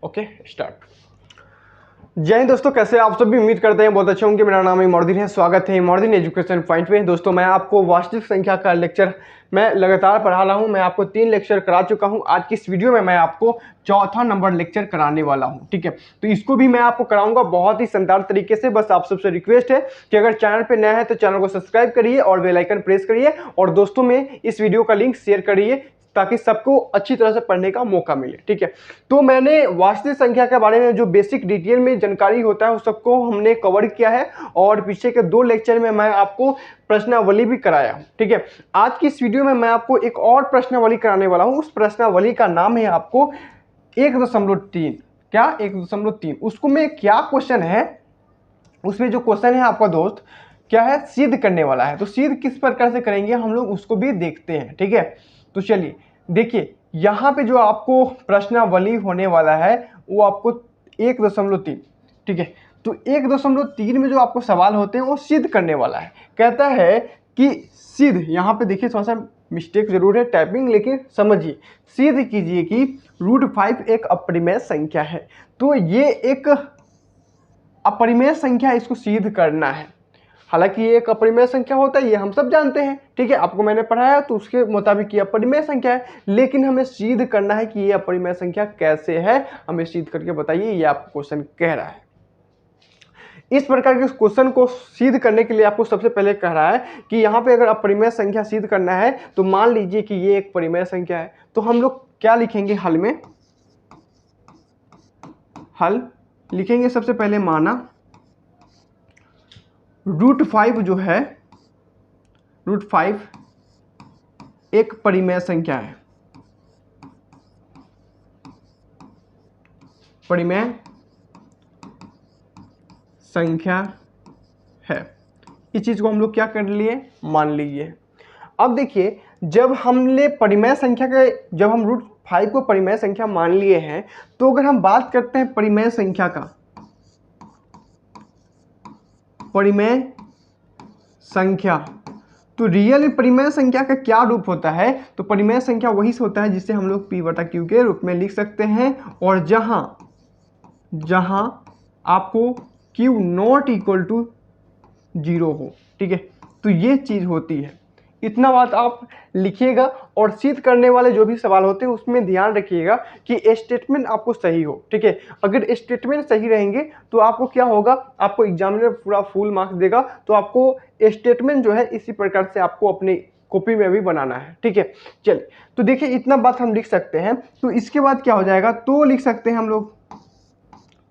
Okay start. जय हिंद दोस्तों, कैसे आप सभी? उम्मीद करते हैं बहुत अच्छे होंगे। मेरा नाम इमोर्दीन है। स्वागत है इमोर्दीन एजुकेशन पॉइंट में। दोस्तों मैं आपको वास्तविक संख्या का लेक्चर मैं लगातार पढ़ा रहा हूं। मैं आपको 3 लेक्चर करा चुका हूं। आज की इस वीडियो में मैं आपको चौथा नंबर लेक्चर कराने वाला हूं। ठीक है, तो इसको भी मैं आपको कराऊंगा बहुत ही शानदार तरीके से। बस आप सबसे रिक्वेस्ट है कि अगर चैनल पे नया है तो चैनल को सब्सक्राइब करिए और बेल आइकन प्रेस करिए और दोस्तों में इस वीडियो का लिंक शेयर करिए ताकि सबको अच्छी तरह से पढ़ने का मौका मिले। ठीक है, तो मैंने वास्तविक संख्या के बारे में जो बेसिक डिटेल में जानकारी होता है उस सबको हमने कवर किया है और पीछे के 2 लेक्चर में मैं आपको प्रश्नावली भी कराया हूं। ठीक है, आज की इस वीडियो में मैं आपको एक और प्रश्नावली कराने वाला हूं। उस प्रश्नावली का नाम है आपको 1.3। क्या 1.3? उसको में क्या क्वेश्चन है, उसमें जो क्वेश्चन है आपका दोस्त क्या है, सिद्ध करने वाला है। तो सिद्ध किस प्रकार से करेंगे हम लोग उसको भी देखते हैं। ठीक है, तो चलिए देखिए, यहाँ पे जो आपको प्रश्नावली होने वाला है वो आपको 1.3। ठीक है, तो 1.3 में जो आपको सवाल होते हैं वो सिद्ध करने वाला है। कहता है कि सिद्ध, यहाँ पे देखिए थोड़ा सा मिस्टेक जरूर है टाइपिंग, लेकिन समझिए, सिद्ध कीजिए कि √5 एक अपरिमेय संख्या है। तो ये एक अपरिमेय संख्या, इसको सिद्ध करना है। हालांकि ये एक अपरिमेय संख्या होता है, ये हम सब जानते हैं। ठीक है, आपको मैंने पढ़ाया तो उसके मुताबिक ये अपरिमेय संख्या है, लेकिन हमें सिद्ध करना है कि ये अपरिमेय संख्या कैसे है। हमें सिद्ध करके बताइए, ये आपको क्वेश्चन कह रहा है। इस प्रकार के क्वेश्चन को सिद्ध करने के लिए आपको सबसे पहले कह रहा है कि यहाँ पे अगर अपरिमेय संख्या सिद्ध करना है तो मान लीजिए कि ये एक परिमेय संख्या है। तो हम लोग क्या लिखेंगे हल में? हल लिखेंगे सबसे पहले, माना √5 जो है, √5 एक परिमेय संख्या है। परिमेय संख्या है। इस चीज को हम लोग क्या कर लिए, मान लीजिए। अब देखिए, जब हमने परिमेय संख्या के, जब हम √5 को परिमेय संख्या मान लिए हैं, तो अगर हम बात करते हैं परिमेय संख्या का, परिमेय संख्या, तो रियल परिमेय संख्या का क्या रूप होता है? तो परिमेय संख्या वही से होता है जिसे हम लोग P/Q के रूप में लिख सकते हैं, और जहां आपको Q ≠ 0 हो। ठीक है, तो ये चीज होती है। इतना बात आप लिखिएगा और सिद्ध करने वाले जो भी सवाल होते हैं उसमें ध्यान रखिएगा कि स्टेटमेंट आपको सही हो। ठीक है, अगर स्टेटमेंट सही रहेंगे तो आपको क्या होगा, आपको एग्जामिनर पूरा फुल मार्क्स देगा। तो आपको स्टेटमेंट जो है इसी प्रकार से आपको अपनी कॉपी में भी बनाना है। ठीक है, चलिए, तो देखिए इतना बात हम लिख सकते हैं। तो इसके बाद क्या हो जाएगा, तो लिख सकते हैं हम लोग।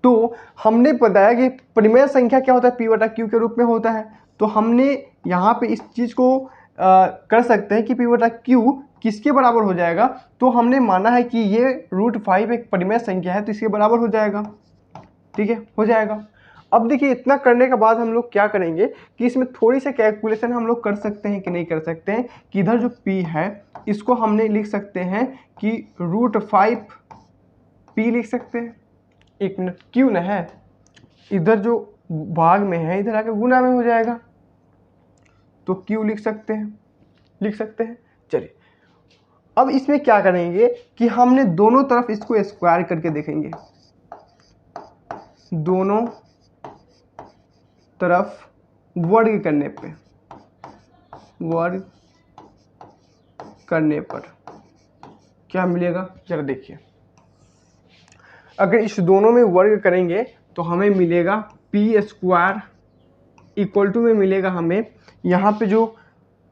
तो हमने बताया कि परिमेय संख्या क्या होता है, P/Q के रूप में होता है। तो हमने यहाँ पे इस चीज को कर सकते हैं कि P/Q किसके बराबर हो जाएगा। तो हमने माना है कि ये √5 एक परिमेय संख्या है, तो इसके बराबर हो जाएगा। ठीक है, हो जाएगा। अब देखिए, इतना करने के बाद हम लोग क्या करेंगे कि इसमें थोड़ी सी कैलकुलेशन हम लोग कर सकते हैं कि नहीं कर सकते हैं, कि इधर जो P है इसको हमने लिख सकते हैं कि √5P लिख सकते हैं। एक मिनट, क्यों ना है, इधर जो भाग में है इधर आके गुना में हो जाएगा, तो Q लिख सकते हैं। चलिए, अब इसमें क्या करेंगे कि हमने दोनों तरफ इसको स्क्वायर करके देखेंगे। दोनों तरफ वर्ग करने पर क्या मिलेगा, जरा देखिए। अगर इस दोनों में वर्ग करेंगे तो हमें मिलेगा P² इक्वल टू में मिलेगा हमें यहाँ पे जो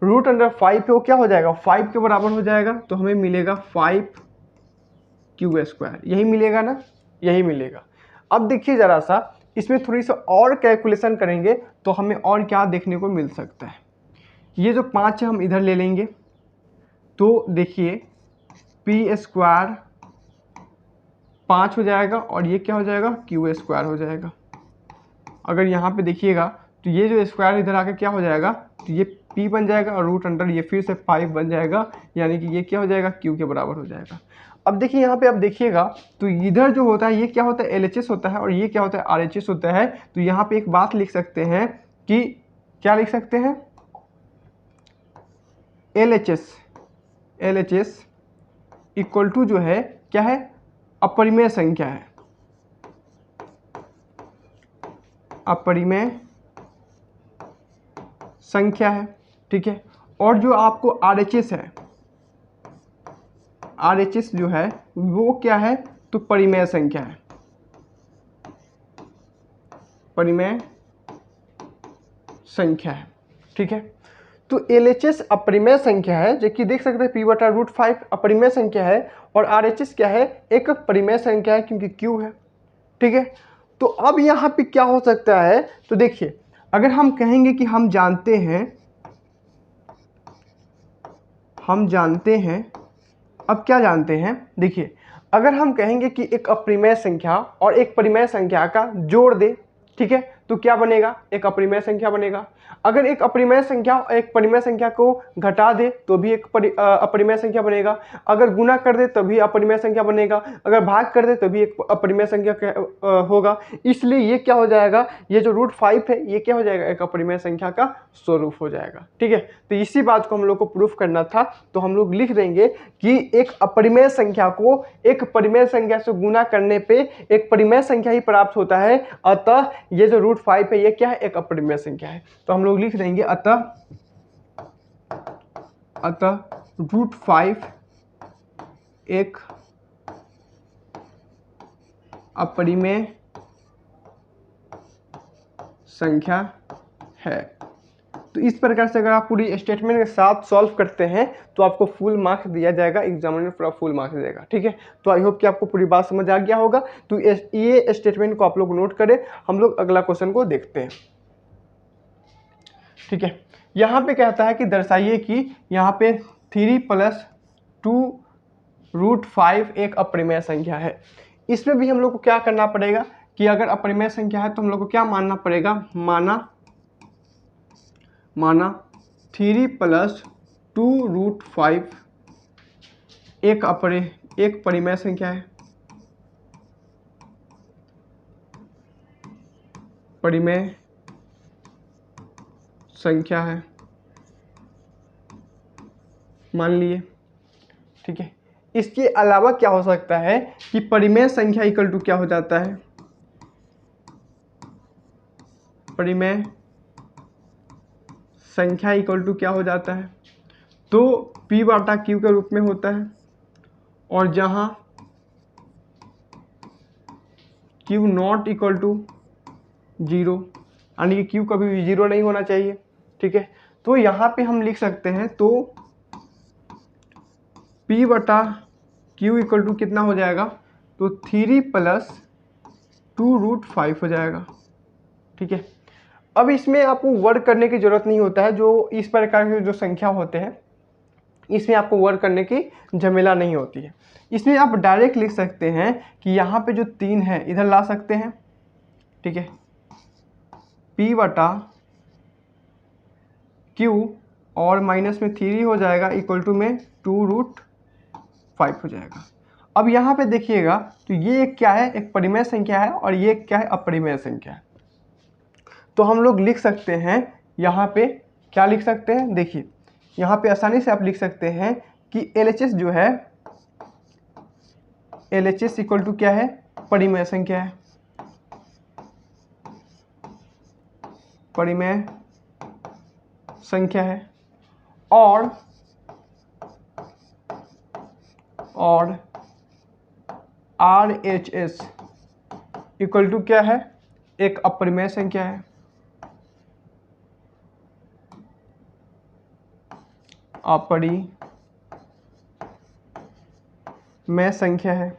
√5 है वो क्या हो जाएगा, 5 के बराबर हो जाएगा। तो हमें मिलेगा 5Q², यही मिलेगा ना, यही मिलेगा। अब देखिए जरा सा, इसमें थोड़ी सा और कैलकुलेशन करेंगे तो हमें और क्या देखने को मिल सकता है। ये जो 5 है हम इधर ले लेंगे, तो देखिए P² 5 हो जाएगा और ये क्या हो जाएगा, Q² हो जाएगा। अगर यहाँ पे देखिएगा तो ये जो स्क्वायर इधर आके क्या हो जाएगा, तो ये P बन जाएगा और √अंडर ये फिर से 5 बन जाएगा, यानी कि ये क्या हो जाएगा, Q के बराबर हो जाएगा। अब देखिए यहाँ पे आप देखिएगा तो इधर जो होता है ये क्या होता है, LHS होता है, और ये क्या होता है, RHS होता है। तो यहाँ पे एक बात लिख सकते हैं कि क्या लिख सकते हैं, LHS इक्वल टू जो है क्या है, अपरिमेय संख्या है। अपरिमेय संख्या है, ठीक है। और जो आपको RHS है, RHS जो है वो क्या है, तो परिमेय संख्या है, परिमेय संख्या है, ठीक है। तो LHS अपरिमेय संख्या है, जो कि देख सकते हैं p/√5 अपरिमेय संख्या है, और RHS क्या है, एक परिमेय संख्या है क्योंकि Q है, ठीक है। तो अब यहाँ पे क्या हो सकता है, तो देखिए अगर हम कहेंगे कि हम जानते हैं, अब क्या जानते हैं, देखिए अगर हम कहेंगे कि एक अपरिमेय संख्या और एक परिमेय संख्या का जोड़ दे, ठीक है, तो क्या बनेगा, एक अपरिमेय संख्या बनेगा। अगर एक अपरिमेय संख्या और एक परिमेय संख्या को घटा दे तो भी एक अपरिमेय संख्या बनेगा। अगर गुणा कर दे तभी अपरिमेय संख्या बनेगा। अगर भाग कर दे तभी एक अपरिमेय संख्या होगा। इसलिए ये क्या हो जाएगा, ये जो √5 है ये क्या हो जाएगा, एक अपरिमेय संख्या का स्वरूप हो जाएगा, ठीक है। तो इसी बात को हम लोग को प्रूफ करना था, तो हम लोग लिख देंगे कि एक अपरिमेय संख्या को एक परिमेय संख्या से गुणा करने पे एक परिमेय संख्या ही प्राप्त होता है, अतः ये जो √5 है ये क्या है, एक अपरिमेय संख्या है। तो हम लोग लिख देंगे अतः √5 एक अपरिमेय संख्या है। तो इस प्रकार से अगर आप पूरी स्टेटमेंट के साथ सॉल्व करते हैं तो आपको फुल मार्क्स दिया जाएगा, एग्जामिनर पूरा फुल मार्क्स देगा, ठीक है। तो आई होप कि आपको पूरी बात समझ आ गया होगा। तो ये स्टेटमेंट को आप लोग नोट करें, हम लोग अगला क्वेश्चन को देखते हैं, ठीक है। यहाँ पे कहता है कि दर्शाइए कि यहाँ पे 3 + 2√5 एक अपरिमेय संख्या है। इसमें भी हम लोग को क्या करना पड़ेगा कि अगर अपरिमेय संख्या है तो हम लोग को क्या मानना पड़ेगा, माना 3 + 2√5 एक परिमेय संख्या है, परिमेय संख्या है, मान लिए, ठीक है। इसके अलावा क्या हो सकता है कि परिमेय संख्या इक्वल टू क्या हो जाता है, परिमेय संख्या इक्वल टू क्या हो जाता है, तो p/q के रूप में होता है, और जहां Q0 इक्वल टू 0, यानी कि Q कभी भी 0 नहीं होना चाहिए, ठीक है। तो यहाँ पे हम लिख सकते हैं, तो p/q इक्वल टू कितना हो जाएगा, तो 3 + 2√5 हो जाएगा, ठीक है। अब इसमें आपको वर्क करने की जरूरत नहीं होता है, जो इस प्रकार के जो संख्या होते हैं इसमें आपको वर्क करने की झमेला नहीं होती है। इसमें आप डायरेक्ट लिख सकते हैं कि यहाँ पे जो 3 है इधर ला सकते हैं, ठीक है, p/q और माइनस में 3 हो जाएगा इक्वल टू में 2√5 हो जाएगा। अब यहाँ पे देखिएगा तो ये क्या है, एक परिमेय संख्या है और ये क्या है, अपरिमेय संख्या है। तो हम लोग लिख सकते हैं यहाँ पे, क्या लिख सकते हैं, देखिए यहाँ पे आसानी से आप लिख सकते हैं कि LHS जो है, LHS इक्वल टू क्या है, परिमेय संख्या है, परिमेय संख्या है, और RHS इक्वल टू क्या है, एक अपरिमेय संख्या है, अपरिमेय संख्या है,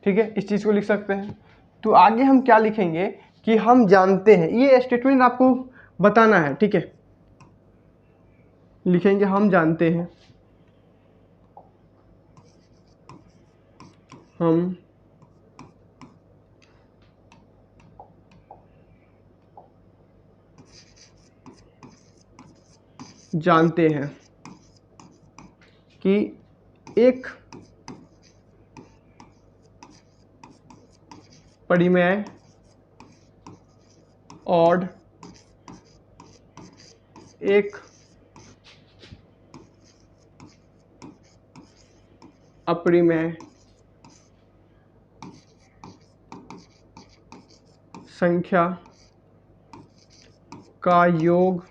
ठीक है। इस चीज़ को लिख सकते हैं। तो आगे हम क्या लिखेंगे कि हम जानते हैं, ये स्टेटमेंट आपको बताना है, ठीक है। लिखेंगे हम जानते हैं, हम जानते हैं कि एक परिमेय और एक अपरिमेय संख्या का योग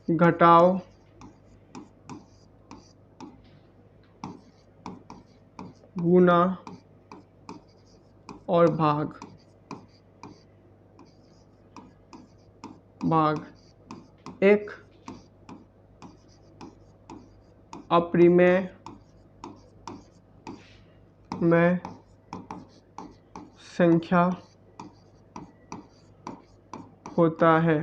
घटाओ गुना और भाग एक अपरिमेय में संख्या होता है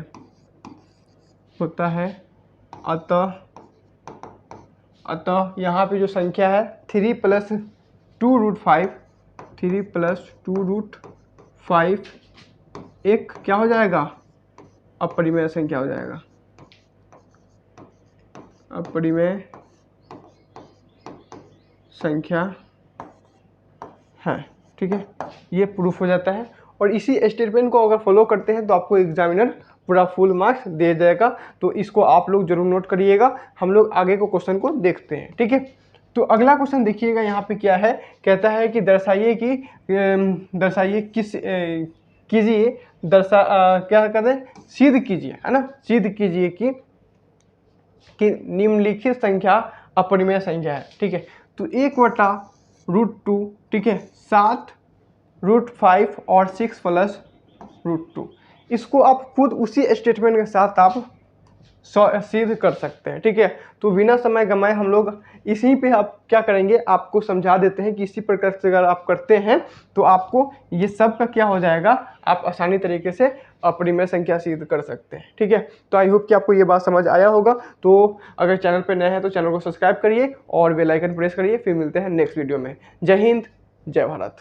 अतः यहाँ पे जो संख्या है 3 + 2√5 एक क्या हो जाएगा, अपरिमेय संख्या हो जाएगा, अपरिमेय संख्या है। ठीक है, ये प्रूफ हो जाता है। और इसी स्टेटमेंट को अगर फॉलो करते हैं तो आपको एग्जामिनर पूरा फुल मार्क्स दे जाएगा। तो इसको आप लोग जरूर नोट करिएगा। हम लोग आगे को क्वेश्चन को देखते हैं। ठीक है, तो अगला क्वेश्चन देखिएगा, यहाँ पे क्या है, कहता है कि क्या कहते हैं, सिद्ध कीजिए, है ना, सिद्ध कीजिए कि निम्नलिखित संख्या अपरिमेय संख्या है। ठीक है, तो 1/√2, ठीक है, 7 √5 और 6 + √2, इसको आप खुद उसी स्टेटमेंट के साथ आप सिद्ध कर सकते हैं। ठीक है, तो बिना समय गंवाए हम लोग इसी पे आप क्या करेंगे, आपको समझा देते हैं कि इसी प्रकार से अगर आप करते हैं तो आपको ये सब का क्या हो जाएगा, आप आसानी तरीके से अपरिमेय संख्या सिद्ध कर सकते हैं। ठीक है, तो आई होप कि आपको ये बात समझ आया होगा। तो अगर चैनल पे नए हैं तो चैनल को सब्सक्राइब करिए और बेल आइकन प्रेस करिए। फिर मिलते हैं नेक्स्ट वीडियो में। जय हिंद, जय भारत।